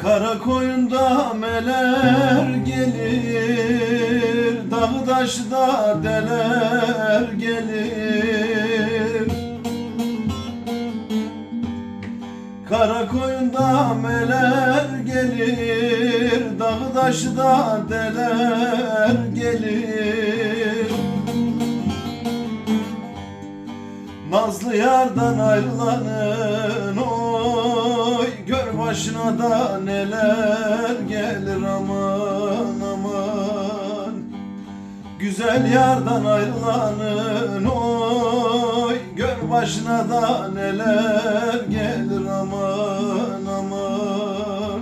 Karakoyunda meler gelir, dağ taşta deler gelir. Karakoyunda meler gelir, dağ taşta deler gelir. Nazlı yardan ayrılanın oy, gör başına da neler gelir aman aman. Güzel yardan ayrılanın oy, gör başına da neler gelir aman aman.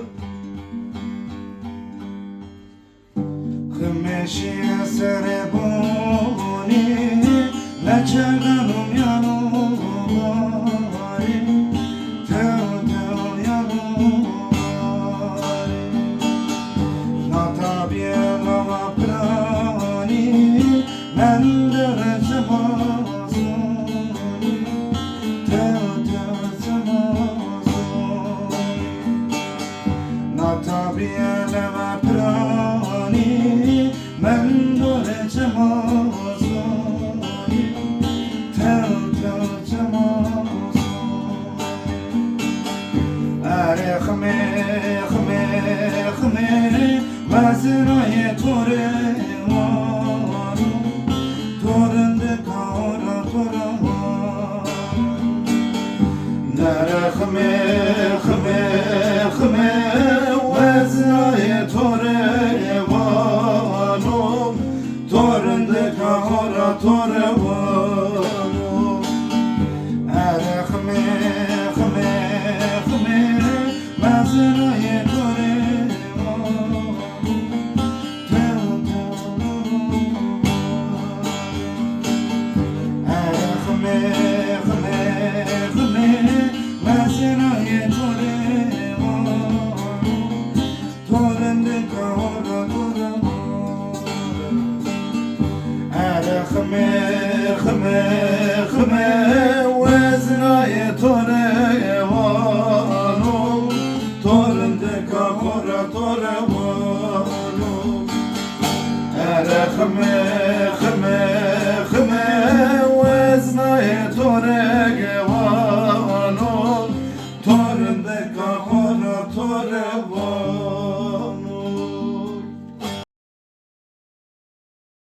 Kımeşiye sereboni leçelenum yanum bari, teo teo yanum bari. Natabye lava prani mendere zemazoni, teo teo zemazoni. Natabye lava prani mendere zemazoni, teo teo zemazoni. Are khme khme khme mazraye tore waro, torende kara tora nare khme khme khme mazraye tore waro, torende kara tora waro. Are khme khme khme mazraye tore waro, teo teo are khme khme khme mazraye tore waro, torende kara tora waro. Are khme khme